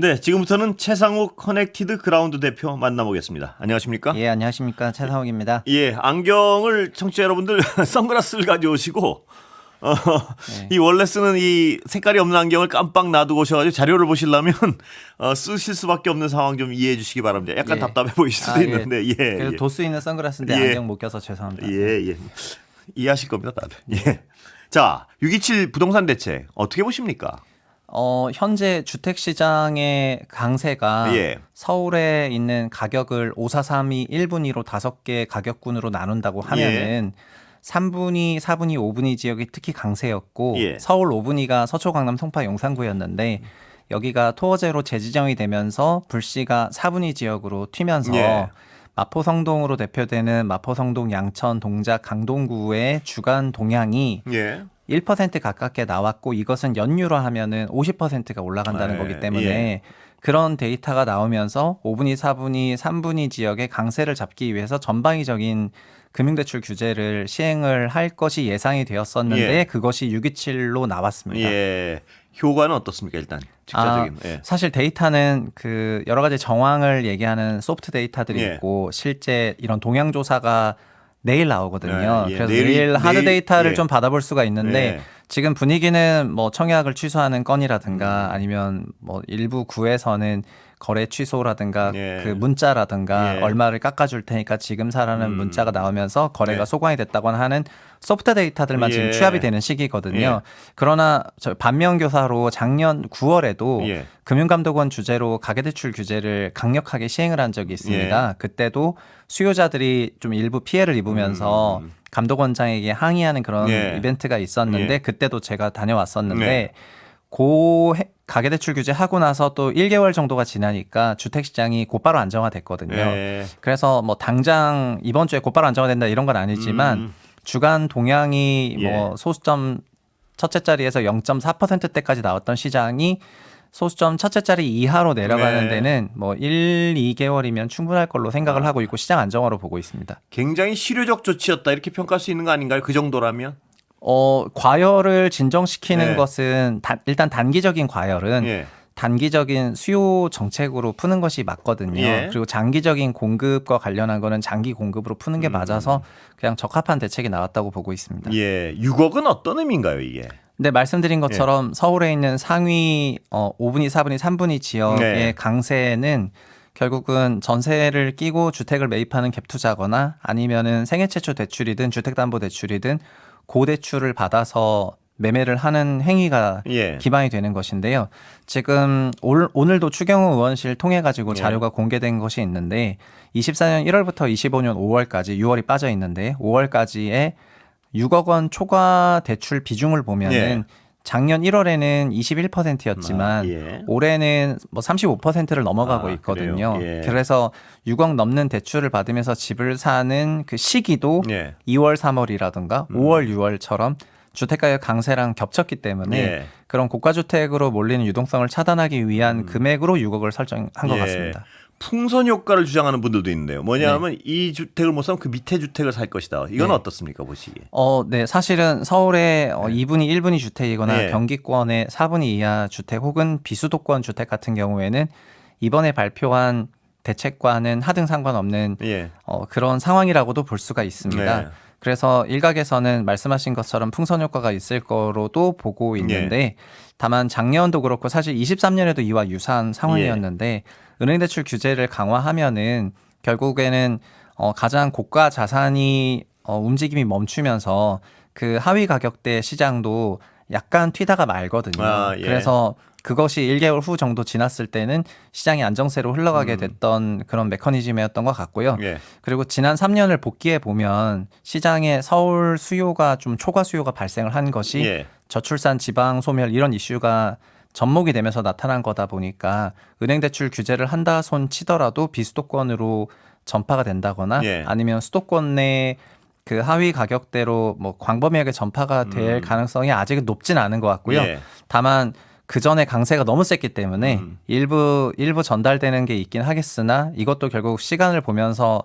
네, 지금부터는 최상욱 커넥티드 그라운드 대표 만나보겠습니다. 안녕하십니까? 예, 안녕하십니까. 최상욱입니다. 예, 안경을 청취자 여러분들 선글라스를 가져오시고 네. 이 원래 쓰는 이 색깔이 없는 안경을 깜빡 놔두고 오셔가지고 자료를 보시려면 쓰실 수밖에 없는 상황 좀 이해해 주시기 바랍니다. 약간 예. 답답해 보이실 수도 있는데 예, 그래서 예. 도수 있는 선글라스인데 예. 안경 못 껴서 죄송합니다. 예, 예. 이해하실 겁니다, 다들. 예. 자, 627 부동산 대책 어떻게 보십니까? 현재 주택 시장의 강세가 예. 서울에 있는 가격을 5, 4, 3, 2, 1분위로 5개 가격군으로 나눈다고 하면은 3분위, 4분위, 5분위 지역이 특히 강세였고 예. 서울 5분위가 서초, 강남, 송파, 용산구였는데 여기가 토어제로 재지정이 되면서 불시가 4분위 지역으로 튀면서 예. 마포성동으로 대표되는 마포성동, 양천, 동작, 강동구의 주간 동향이 예. 1% 가깝게 나왔고 이것은 연유로 하면은 50%가 올라간다는 예, 거기 때문에 예. 그런 데이터가 나오면서 5분위, 4분위, 3분위 지역의 강세를 잡기 위해서 전방위적인 금융대출 규제를 시행을 할 것이 예상이 되었었는데 예. 그것이 627로 나왔습니다. 예. 효과는 어떻습니까, 일단? 직접적인. 예. 사실 데이터는 그 여러 가지 정황을 얘기하는 소프트 데이터들이 예. 있고 실제 이런 동향 조사가 내일 나오거든요. 예, 예. 그래서 내일 하드 내일, 데이터를 예. 좀 받아볼 수가 있는데 예. 지금 분위기는 뭐 청약을 취소하는 건이라든가 아니면 뭐 일부 구에서는 거래 취소라든가 예. 그 문자라든가 예. 얼마를 깎아줄 테니까 지금 사라는 문자가 나오면서 거래가 예. 소관이 됐다거나 하는 소프트 데이터들만 지금 예. 취합이 되는 시기거든요. 예. 그러나 저 반면교사로 작년 9월에도 예. 금융감독원 주재로 가계대출 규제를 강력하게 시행을 한 적이 있습니다. 예. 그때도 수요자들이 좀 일부 피해를 입으면서 감독원장에게 항의하는 그런 예. 이벤트가 있었는데 예. 그때도 제가 다녀왔었는데 네. 가계대출 규제 하고 나서 또 1개월 정도가 지나니까 주택시장이 곧바로 안정화됐거든요. 예. 그래서 뭐 당장 이번 주에 곧바로 안정화된다 이런 건 아니지만 주간 동향이 예. 뭐 소수점 첫째 자리에서 0.4%대까지 나왔던 시장이 소수점 첫째 자리 이하로 내려가는 네. 데는 뭐 1, 2개월이면 충분할 걸로 생각을 하고 있고 시장 안정화로 보고 있습니다. 굉장히 실효적 조치였다 이렇게 평가할 수 있는 거 아닌가요? 그 정도라면? 과열을 진정시키는 네. 것은 일단 단기적인 과열은 예. 단기적인 수요 정책으로 푸는 것이 맞거든요. 예. 그리고 장기적인 공급과 관련한 거는 장기 공급으로 푸는 게 맞아서 그냥 적합한 대책이 나왔다고 보고 있습니다. 예. 6억은 어떤 의미인가요, 이게? 네, 말씀드린 것처럼 서울에 있는 상위 5분위, 4분위, 3분위 지역의 네. 강세는 결국은 전세를 끼고 주택을 매입하는 갭 투자거나 아니면은 생애 최초 대출이든 주택담보대출이든 고대출을 받아서 매매를 하는 행위가 예. 기반이 되는 것인데요. 지금 오늘도 추경호 의원실 통해 가지고 예. 자료가 공개된 것이 있는데 24년 1월부터 25년 5월까지 6월이 빠져 있는데 5월까지의 6억 원 초과 대출 비중을 보면은 예. 작년 1월에는 21%였지만 예. 올해는 뭐 35%를 넘어가고 아, 있거든요. 그래요? 예. 그래서 6억 넘는 대출을 받으면서 집을 사는 그 시기도 예. 2월, 3월이라든가 5월, 6월처럼 주택가격 강세랑 겹쳤기 때문에 예. 그런 고가주택으로 몰리는 유동성을 차단하기 위한 금액으로 6억을 설정한 것 예. 같습니다. 풍선 효과를 주장하는 분들도 있는데요. 뭐냐면 이 주택을 못 사면 그 밑에 주택을 살 것이다. 이건 네. 어떻습니까, 보시기에? 네, 사실은 서울의 2분위, 1분위 주택이거나 예. 경기권의 4분위 이하 주택 혹은 비수도권 주택 같은 경우에는 이번에 발표한 대책과는 하등 상관없는 예. 그런 상황이라고도 볼 수가 있습니다. 네. 그래서 일각에서는 말씀하신 것처럼 풍선 효과가 있을 거로도 보고 있는데 다만 작년도 그렇고 사실 23년에도 이와 유사한 상황이었는데 은행대출 규제를 강화하면은 결국에는 가장 고가 자산이 움직임이 멈추면서 그 하위 가격대 시장도 약간 튀다가 말거든요. 아, 예. 그래서 그것이 1개월 후 정도 지났을 때는 시장이 안정세로 흘러가게 됐던 그런 메커니즘이었던 것 같고요. 예. 그리고 지난 3년을 복기해 보면 시장에 서울 수요가 좀 초과 수요가 발생을 한 것이 예. 저출산 지방 소멸 이런 이슈가 접목이 되면서 나타난 거다 보니까 은행 대출 규제를 한다 손 치더라도 비수도권으로 전파가 된다거나 예. 아니면 수도권 내 그 하위 가격대로 뭐 광범위하게 전파가 될 가능성이 아직은 높진 않은 것 같고요. 예. 다만 그 전에 강세가 너무 셌기 때문에 일부 전달되는 게 있긴 하겠으나 이것도 결국 시간을 보면서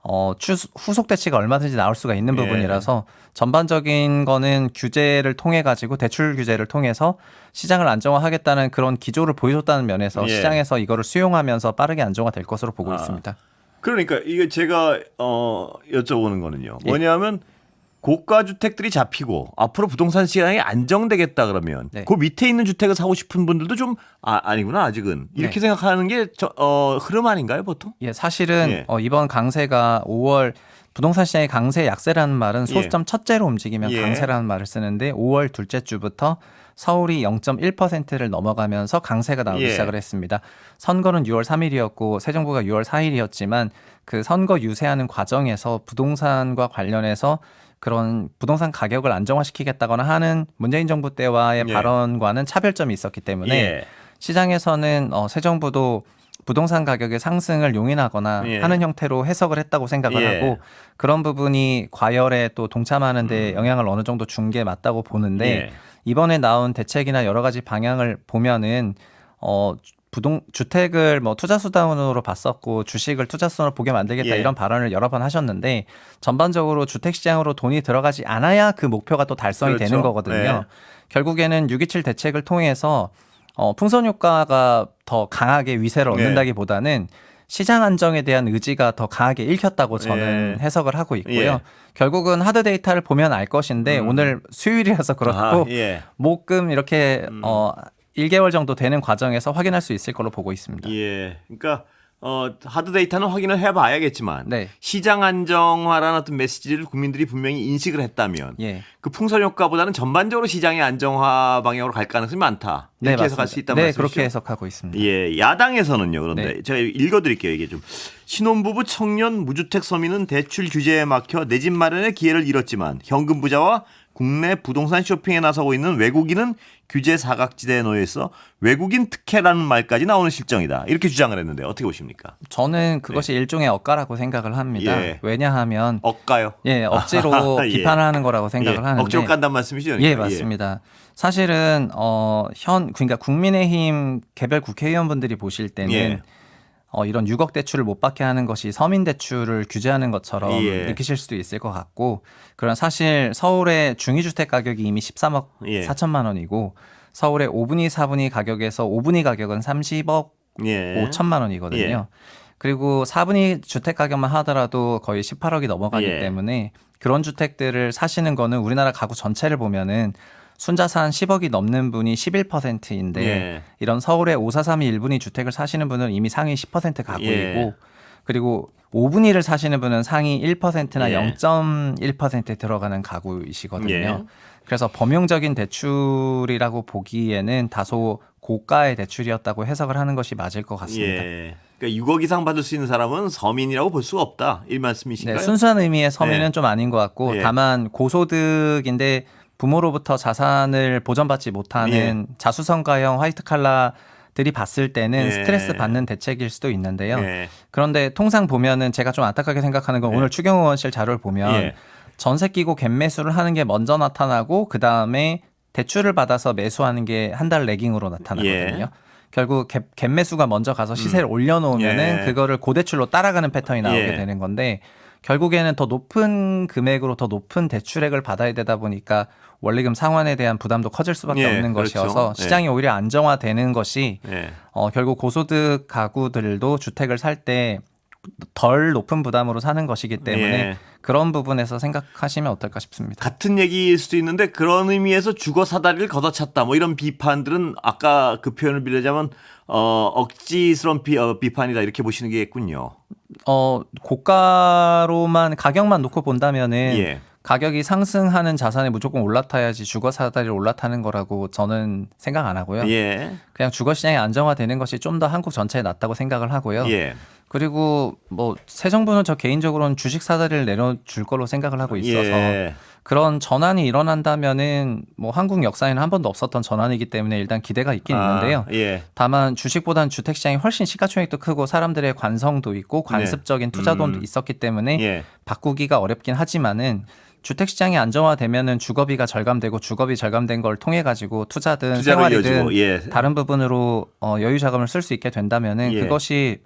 후속 대치가 얼마든지 나올 수가 있는 예. 부분이라서 전반적인 거는 규제를 통해 가지고 대출 규제를 통해서 시장을 안정화하겠다는 그런 기조를 보여줬다는 면에서 예. 시장에서 이거를 수용하면서 빠르게 안정화될 것으로 보고 있습니다. 그러니까 이게 제가 여쭤보는 거는요. 예. 뭐냐면 고가 주택들이 잡히고 앞으로 부동산 시장이 안정되겠다 그러면 네. 그 밑에 있는 주택을 사고 싶은 분들도 좀 아니구나 아직은 이렇게 네. 생각하는 게 흐름 아닌가요 보통? 예, 사실은 예. 이번 강세가 5월 부동산 시장의 강세 약세라는 말은 소수점 첫째로 움직이면 예. 강세라는 말을 쓰는데 5월 둘째 주부터 서울이 0.1%를 넘어가면서 강세가 나오기 예. 시작을 했습니다. 선거는 6월 3일이었고 새 정부가 6월 4일이었지만 그 선거 유세하는 과정에서 부동산과 관련해서 그런 부동산 가격을 안정화시키겠다거나 하는 문재인 정부 때와의 예. 발언과는 차별점이 있었기 때문에 예. 시장에서는 새 정부도 부동산 가격의 상승을 용인하거나 예. 하는 형태로 해석을 했다고 생각을 예. 하고 그런 부분이 과열에 또 동참하는 데 영향을 어느 정도 준 게 맞다고 보는데 예. 이번에 나온 대책이나 여러 가지 방향을 보면은 주택을 뭐 투자수단으로 봤었고 주식을 투자수단으로 보게 만들겠다 예. 이런 발언을 여러 번 하셨는데 전반적으로 주택시장으로 돈이 들어가지 않아야 그 목표가 또 달성이 그렇죠. 되는 거거든요. 예. 결국에는 6.27 대책을 통해서 풍선 효과가 더 강하게 위세를 네. 얻는다기보다는 시장 안정에 대한 의지가 더 강하게 읽혔다고 저는 예. 해석을 하고 있고요. 예. 결국은 하드 데이터를 보면 알 것인데 오늘 수요일이라서 그렇고 예. 목금 이렇게 1개월 정도 되는 과정에서 확인할 수 있을 걸로 보고 있습니다. 예. 그러니까 하드 데이터는 확인을 해봐야겠지만 네. 시장 안정화라는 어떤 메시지를 국민들이 분명히 인식을 했다면 예. 그 풍선 효과보다는 전반적으로 시장의 안정화 방향으로 갈 가능성이 많다. 이렇게 네, 해석할 수 있다는 네, 말씀이시죠? 그렇게 해석하고 있습니다. 예, 야당에서는요. 그런데 네. 제가 읽어드릴게요. 이게 좀 신혼부부 청년 무주택 서민은 대출 규제에 막혀 내 집 마련의 기회를 잃었지만 현금 부자와 국내 부동산 쇼핑에 나서고 있는 외국인은 규제 사각지대에 놓여 있어 외국인 특혜라는 말까지 나오는 실정이다. 이렇게 주장을 했는데 어떻게 보십니까? 저는 그것이 일종의 억가라고 생각을 합니다. 예. 왜냐하면 억가요? 억지로 예. 비판을 하는 거라고 생각을 예. 하는데 억지로 깐단 말씀이시죠? 예, 그러니까. 맞습니다. 사실은 그러니까 국민의힘 개별 국회의원분들이 보실 때는 예. 이런 6억 대출을 못 받게 하는 것이 서민 대출을 규제하는 것처럼 예. 느끼실 수도 있을 것 같고 그런 사실 서울의 중위주택 가격이 이미 13억 예. 4천만 원이고 서울의 5분위 4분위 가격에서 5분위 가격은 30억 예. 5천만 원이거든요. 예. 그리고 4분위 주택 가격만 하더라도 거의 18억이 넘어가기 예. 때문에 그런 주택들을 사시는 거는 우리나라 가구 전체를 보면은 순자산 10억이 넘는 분이 11%인데 예. 이런 서울의 5432 1분위 주택을 사시는 분은 이미 상위 10% 가구이고 예. 그리고 5분위를 사시는 분은 상위 1%나 예. 0.1% 들어가는 가구이시거든요. 예. 그래서 범용적인 대출이라고 보기에는 다소 고가의 대출이었다고 해석을 하는 것이 맞을 것 같습니다. 예. 그러니까 6억 이상 받을 수 있는 사람은 서민이라고 볼 수가 없다. 이 말씀이신가요? 네, 순수한 의미의 서민은 네. 좀 아닌 것 같고 예. 다만 고소득인데 부모로부터 자산을 보전받지 못하는 자수성가형 화이트 칼라들이 봤을 때는 예. 스트레스 받는 대책일 수도 있는데요. 예. 그런데 통상 보면은 제가 좀 안타깝게 생각하는 건 오늘 추경 의원실 자료를 보면 예. 전세 끼고 갭 매수를 하는 게 먼저 나타나고 그 다음에 대출을 받아서 매수하는 게 한 달 레깅으로 나타나거든요. 예. 결국 갭 매수가 먼저 가서 시세를 올려놓으면은 예. 그거를 고대출로 따라가는 패턴이 나오게 예. 되는 건데 결국에는 더 높은 금액으로 더 높은 대출액을 받아야 되다 보니까 원리금 상환에 대한 부담도 커질 수밖에 예, 없는 그렇죠. 것이어서 예. 시장이 오히려 안정화되는 것이 예. 결국 고소득 가구들도 주택을 살 때 덜 높은 부담으로 사는 것이기 때문에 예. 그런 부분에서 생각하시면 어떨까 싶습니다. 같은 얘기일 수도 있는데 그런 의미에서 주거 사다리를 걷어찼다. 뭐 이런 비판들은 아까 그 표현을 빌려자면 억지스러운 비판이다 이렇게 보시는 게겠군요. 고가로만 가격만 놓고 본다면은 예. 가격이 상승하는 자산이 무조건 올라타야지 주거 사다리를 올라타는 거라고 저는 생각 안 하고요. 예. 그냥 주거 시장이 안정화되는 것이 좀 더 한국 전체에 낫다고 생각을 하고요. 예. 그리고 뭐 새 정부는 저 개인적으로는 주식 사다리를 내려줄 걸로 생각을 하고 있어서 예. 그런 전환이 일어난다면은 뭐 한국 역사에는 한 번도 없었던 전환이기 때문에 일단 기대가 있긴 있는데요. 예. 다만 주식보다는 주택 시장이 훨씬 시가총액도 크고 사람들의 관성도 있고 관습적인 투자도 있었기 때문에 예. 바꾸기가 어렵긴 하지만은 주택 시장이 안정화되면은 주거비가 절감되고 주거비 절감된 걸 통해 가지고 투자든 투자로 생활이든 이어지고, 예. 다른 부분으로 여유 자금을 쓸 수 있게 된다면은 예. 그것이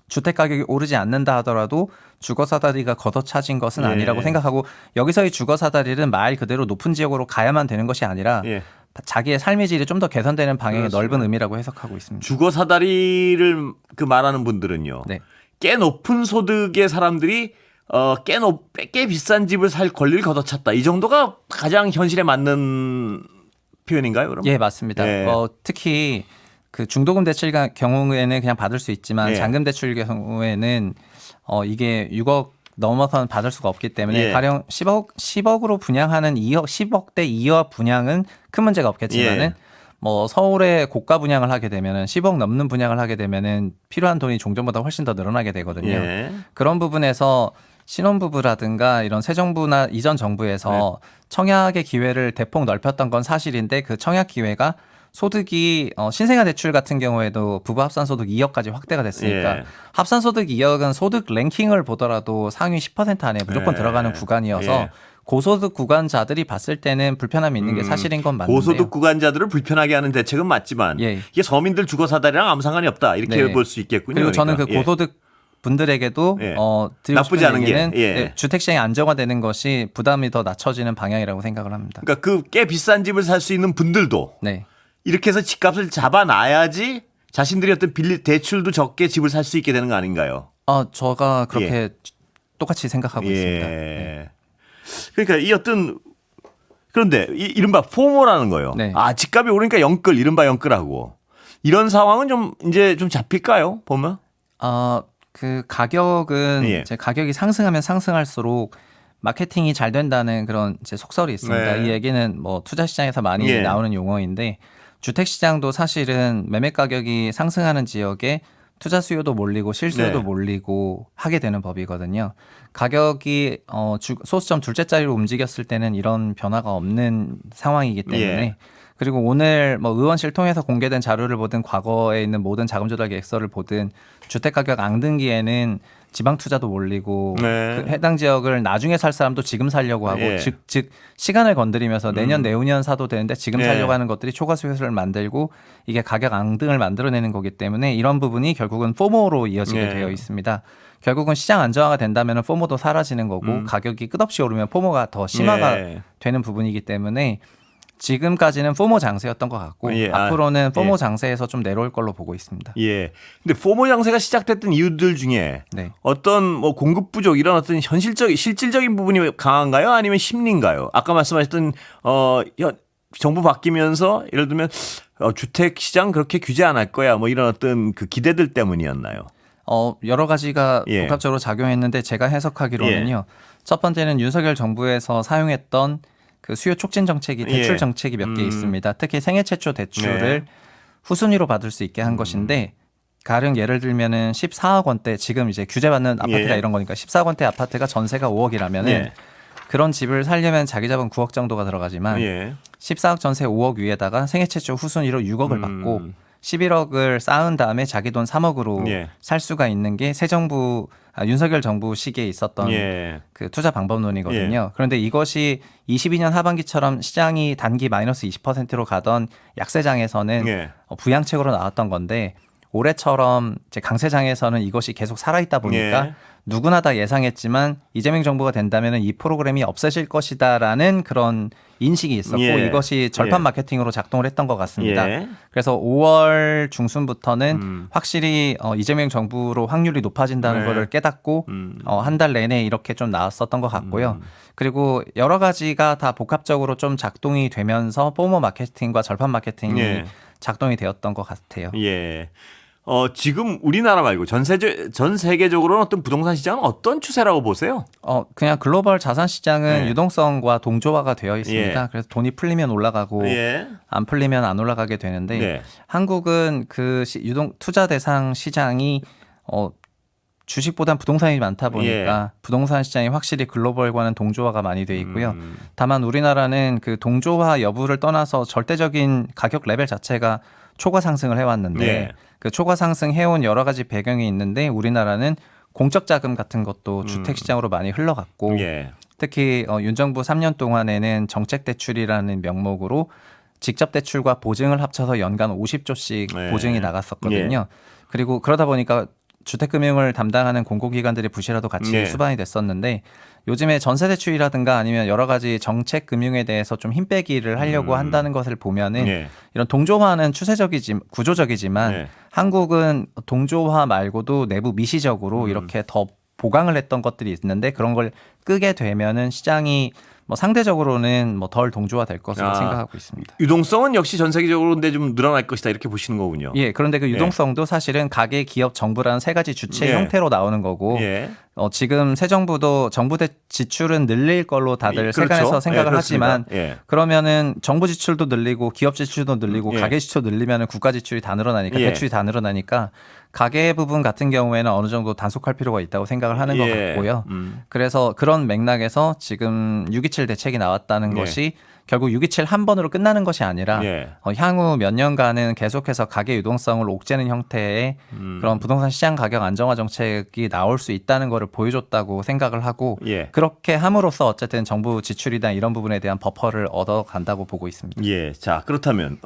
주택 가격이 오르지 않는다 하더라도 주거 사다리가 걷어차진 것은 예. 아니라고 생각하고 여기서의 주거 사다리는 말 그대로 높은 지역으로 가야만 되는 것이 아니라 예. 자기의 삶의 질이 좀 더 개선되는 방향의 그렇습니다. 넓은 의미라고 해석하고 있습니다. 주거 사다리를 그 말하는 분들은요. 네. 꽤 높은 소득의 사람들이 꽤 비싼 집을 살 권리를 걷어찼다. 이 정도가 가장 현실에 맞는 표현인가요, 그럼? 예, 맞습니다. 예. 특히 그 중도금 대출 경우에는 그냥 받을 수 있지만 예. 잔금 대출 경우에는 이게 6억 넘어서는 받을 수가 없기 때문에 예. 가령 10억으로 분양하는 10억대 이하 분양은 큰 문제가 없겠지만은 예. 뭐 서울에 고가 분양을 하게 되면은 10억 넘는 분양을 하게 되면은 필요한 돈이 종전보다 훨씬 더 늘어나게 되거든요. 예. 그런 부분에서 신혼부부라든가 이런 새 정부나 이전 정부에서 청약의 기회를 대폭 넓혔던 건 사실인데 그 청약 기회가 소득이 신생아 대출 같은 경우에도 부부 합산소득 2억까지 확대가 됐으니까 예. 합산소득 2억은 소득 랭킹을 보더라도 상위 10% 안에 무조건 예. 들어가는 구간이어서 예. 고소득 구간자들이 봤을 때는 불편함이 있는 게 사실인 건 맞는데요. 고소득 구간자들을 불편하게 하는 대책은 맞지만 예. 이게 서민들 주거 사다리랑 아무 상관이 없다. 이렇게 네. 볼 수 있겠군요. 그리고 저는 그 그러니까. 예. 고소득 분들에게도 예. 드리고 나쁘지 싶은 않은 게, 얘기는 예. 주택 시장이 안정화되는 것이 부담이 더 낮춰지는 방향이라고 생각을 합니다. 그러니까 그 꽤 비싼 집을 살 수 있는 분들도 네. 이렇게 해서 집값을 잡아놔야지 자신들이 어떤 대출도 적게 집을 살 수 있게 되는 거 아닌가요? 제가 그렇게 똑같이 생각하고 있습니다. 네. 예. 그러니까 이 어떤 그런데 이른바 포모라는 거요. 네. 집값이 오르니까 영끌 이른바 영끌하고 이런 상황은 좀 이제 좀 잡힐까요? 보면 그 가격은 예. 이제 가격이 상승하면 상승할수록 마케팅이 잘 된다는 그런 이제 속설이 있습니다. 네. 이 얘기는 뭐 투자 시장에서 많이 예. 나오는 용어인데 주택 시장도 사실은 매매 가격이 상승하는 지역에 투자 수요도 몰리고 실수요도 네. 몰리고 하게 되는 법이거든요. 가격이 소수점 둘째 자리로 움직였을 때는 이런 변화가 없는 상황이기 때문에 예. 그리고 오늘 뭐 의원실 통해서 공개된 자료를 보든 과거에 있는 모든 자금 조달 계획서를 보든 주택 가격 앙등기에는 지방 투자도 몰리고 네. 그 해당 지역을 나중에 살 사람도 지금 살려고 하고 예. 즉 시간을 건드리면서 내년 내후년 사도 되는데 지금 예. 살려고 하는 것들이 초과수 효소를 만들고 이게 가격 앙등을 만들어내는 거기 때문에 이런 부분이 결국은 포모로 이어지게 예. 되어 있습니다. 결국은 시장 안정화가 된다면 포모도 사라지는 거고 가격이 끝없이 오르면 포모가 더 심화가 예. 되는 부분이기 때문에 지금까지는 포모 장세였던 것 같고 예. 앞으로는 포모 예. 장세에서 좀 내려올 걸로 보고 있습니다. 예. 근데 포모 장세가 시작됐던 이유들 중에 네. 어떤 뭐 공급 부족 이런 어떤 실질적인 부분이 강한가요? 아니면 심리인가요? 아까 말씀하셨던 정부 바뀌면서 예를 들면 주택 시장 그렇게 규제 안 할 거야 뭐 이런 어떤 그 기대들 때문이었나요? 여러 가지가 예. 복합적으로 작용했는데 제가 해석하기로는요. 첫 번째는 윤석열 정부에서 사용했던 그 수요 촉진 정책이 대출 예. 정책이 몇 개 있습니다. 특히 생애 최초 대출을 네. 후순위로 받을 수 있게 한 것인데 가령 예를 들면은 14억 원대 지금 이제 규제받는 아파트가 예. 이런 거니까 14억 원대 아파트가 전세가 5억이라면은 예. 그런 집을 살려면 자기 자본 9억 정도가 들어가지만 예. 14억 전세 5억 위에다가 생애 최초 후순위로 6억을 받고 11억을 쌓은 다음에 자기 돈 3억으로 예. 살 수가 있는 게 새 정부 윤석열 정부 시기에 있었던 예. 그 투자 방법론이거든요. 그런데 이것이 22년 하반기처럼 시장이 단기 마이너스 20%로 가던 약세장에서는 예. 부양책으로 나왔던 건데 올해처럼 이제 강세장에서는 이것이 계속 살아있다 보니까 예. 누구나 다 예상했지만 이재명 정부가 된다면 이 프로그램이 없어질 것이다라는 그런 인식이 있었고 예. 이것이 절판 예. 마케팅으로 작동을 했던 것 같습니다. 예. 그래서 5월 중순부터는 확실히 이재명 정부로 확률이 높아진다는 네. 것을 깨닫고 한 달 내내 이렇게 좀 나왔었던 것 같고요. 그리고 여러 가지가 다 복합적으로 좀 작동이 되면서 포모 마케팅과 절판 마케팅이 예. 작동이 되었던 것 같아요. 예. 지금 우리나라 말고 전 세계적으로는 어떤 부동산 시장은 어떤 추세라고 보세요? 그냥 글로벌 자산 시장은 예. 유동성과 동조화가 되어 있습니다. 예. 그래서 돈이 풀리면 올라가고 예. 안 풀리면 안 올라가게 되는데 네. 한국은 그 투자 대상 시장이 주식보단 부동산이 많다 보니까 부동산 시장이 확실히 글로벌과는 동조화가 많이 돼 있고요. 다만 우리나라는 그 동조화 여부를 떠나서 절대적인 가격 레벨 자체가 초과 상승을 해왔는데 예. 그 초과 상승해온 여러 가지 배경이 있는데 우리나라는 공적 자금 같은 것도 주택 시장으로 많이 흘러갔고 예. 특히 윤 정부 3년 동안에는 정책 대출이라는 명목으로 직접 대출과 보증을 합쳐서 연간 50조씩 네. 보증이 나갔었거든요. 그리고 그러다 보니까 주택금융을 담당하는 공공기관들이 부실화도 같이 네. 수반이 됐었는데 요즘에 전세대출이라든가 아니면 여러 가지 정책금융에 대해서 좀 힘빼기를 하려고 한다는 것을 보면은 네. 이런 동조화는 구조적이지만 네. 한국은 동조화 말고도 내부 미시적으로 이렇게 더 보강을 했던 것들이 있는데 그런 걸 끄게 되면은 시장이 뭐 상대적으로는 뭐 덜 동조화 될 것으로 생각하고 있습니다. 유동성은 역시 전 세계적으로 근데 좀 늘어날 것이다 이렇게 보시는 거군요. 예, 그런데 그 유동성도 사실은 가계, 기업, 정부라는 세 가지 주체 예. 형태로 나오는 거고 예. 지금 새 정부도 정부 지출은 늘릴 걸로 다들 그렇죠. 세간에서 생각을 예, 하지만 그렇습니다. 예. 그러면은 정부 지출도 늘리고 기업 지출도 늘리고 예. 가계 지출도 늘리면은 국가 지출이 다 늘어나니까 예. 대출이 다 늘어나니까 가계 부분 같은 경우에는 어느 정도 단속할 필요가 있다고 생각을 하는 것 예. 같고요. 그래서 그런 맥락에서 지금 627 대책이 나왔다는 예. 것이 결국 627 한 번으로 끝나는 것이 아니라 예. 향후 몇 년간은 계속해서 가계 유동성을 옥죄는 형태의 그런 부동산 시장 가격 안정화 정책이 나올 수 있다는 것을 보여줬다고 생각을 하고 예. 그렇게 함으로써 어쨌든 정부 지출이나 이런 부분에 대한 버퍼를 얻어간다고 보고 있습니다. 예. 자, 그렇다면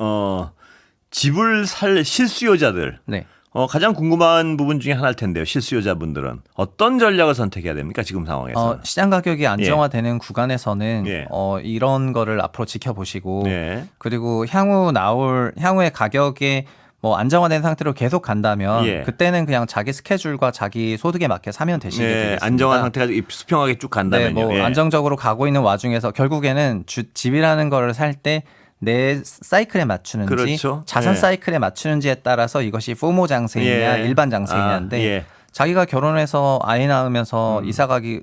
집을 살 실수요자들 네. 가장 궁금한 부분 중에 하나일 텐데요. 실수요자분들은 어떤 전략을 선택해야 됩니까? 지금 상황에서. 시장 가격이 안정화되는 구간에서는 예. 이런 거를 앞으로 지켜보시고 네. 그리고 향후의 가격에 뭐 안정화된 상태로 계속 간다면 예. 그때는 그냥 자기 스케줄과 자기 소득에 맞게 사면 되시게 네. 되겠습니다. 안정한 상태가 수평하게 쭉 간다면요. 네, 뭐 예. 안정적으로 가고 있는 와중에서 결국에는 집이라는 거를 살 때 내 사이클에 맞추는지 그렇죠. 자산 예. 사이클에 맞추는지에 따라서 이것이 포모 장세이냐 예. 일반 장세이냐인데 예. 자기가 결혼해서 아이 낳으면서 이사 가기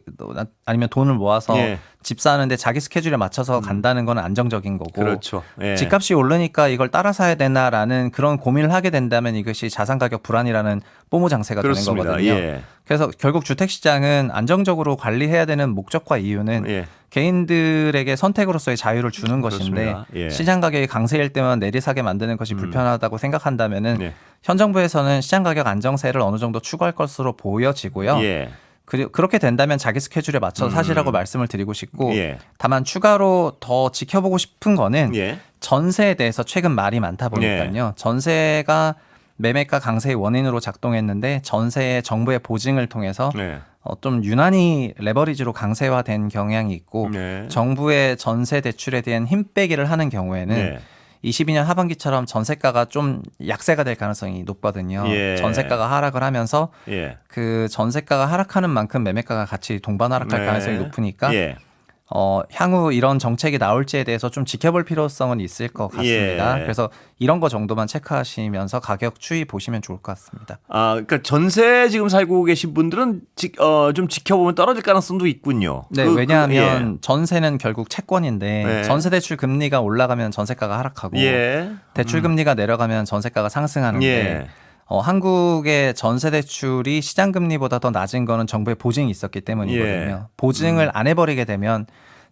아니면 돈을 모아서 예. 집 사는데 자기 스케줄에 맞춰서 간다는 건 안정적인 거고 그렇죠. 예. 집값이 오르니까 이걸 따라 사야 되나라는 그런 고민을 하게 된다면 이것이 자산 가격 불안이라는 뽀모 장세가 그렇습니다. 되는 거거든요. 예. 그래서 결국 주택 시장은 안정적으로 관리해야 되는 목적과 이유는 예. 개인들에게 선택으로서의 자유를 주는 것인데 그렇습니다. 예. 시장 가격이 강세일 때만 내리사게 만드는 것이 불편하다고 생각한다면은 예. 현 정부에서는 시장 가격 안정세를 어느 정도 추구할 것으로 보여지고요. 예. 그렇게 된다면 자기 스케줄에 맞춰서 사시라고 말씀을 드리고 싶고 예. 다만 추가로 더 지켜보고 싶은 거는 예. 전세에 대해서 최근 말이 많다 보니까요. 전세가 매매가 강세의 원인으로 작동했는데 전세의 정부의 보증을 통해서 네. 좀 유난히 레버리지로 강세화된 경향이 있고 네. 정부의 전세 대출에 대한 힘 빼기를 하는 경우에는 네. 22년 하반기처럼 전세가가 좀 약세가 될 가능성이 높거든요. 예. 전세가가 하락을 하면서 예. 그 전세가가 하락하는 만큼 매매가가 같이 동반 하락할 네. 가능성이 높으니까 예. 향후 이런 정책이 나올지에 대해서 좀 지켜볼 필요성은 있을 것 같습니다. 예. 그래서 이런 거 정도만 체크하시면서 가격 추이 보시면 좋을 것 같습니다. 그러니까 전세 지금 살고 계신 분들은 좀 지켜보면 떨어질 가능성도 있군요. 네, 왜냐하면 전세는 결국 채권인데 네. 전세 대출 금리가 올라가면 전세가가 하락하고 예. 대출 금리가 내려가면 전세가가 상승하는데 예. 한국의 전세 대출이 시장 금리보다 더 낮은 거는 정부의 보증이 있었기 때문이거든요. 예. 보증을 안 해버리게 되면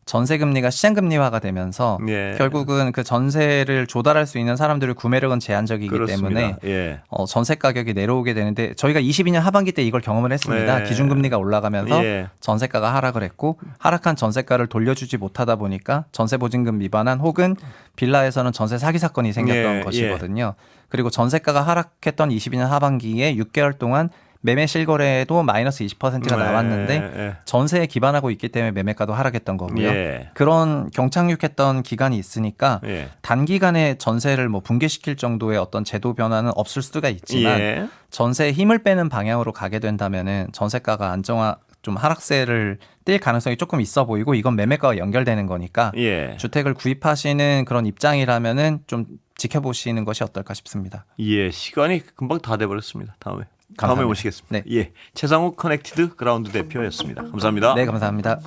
전세 금리가 시장 금리화가 되면서 예. 결국은 그 전세를 조달할 수 있는 사람들의 구매력은 제한적이기 그렇습니다. 때문에 예. 전세 가격이 내려오게 되는데 저희가 22년 하반기 때 이걸 경험을 했습니다. 네. 기준금리가 올라가면서 예. 전세가가 하락을 했고 하락한 전세가를 돌려주지 못하다 보니까 전세 보증금 위반한 혹은 빌라에서는 전세 사기 사건이 생겼던 예. 것이거든요. 그리고 전세가가 하락했던 22년 하반기에 6개월 동안 매매 실거래도 마이너스 20%가 나왔는데 전세에 기반하고 있기 때문에 매매가도 하락했던 거고요. 예. 그런 경착륙했던 기간이 있으니까 예. 단기간에 전세를 뭐 붕괴시킬 정도의 어떤 제도 변화는 없을 수가 있지만 예. 전세에 힘을 빼는 방향으로 가게 된다면은 전세가가 안정화 좀 하락세를 띌 가능성이 조금 있어 보이고 이건 매매가와 연결되는 거니까 예. 주택을 구입하시는 그런 입장이라면은 좀 지켜보시는 것이 어떨까 싶습니다. 예. 시간이 금방 다 돼버렸습니다. 다음에 감사합니다. 모시겠습니다. 네. 예. 최상욱 커넥티드 그라운드 대표였습니다. 감사합니다. 네, 감사합니다.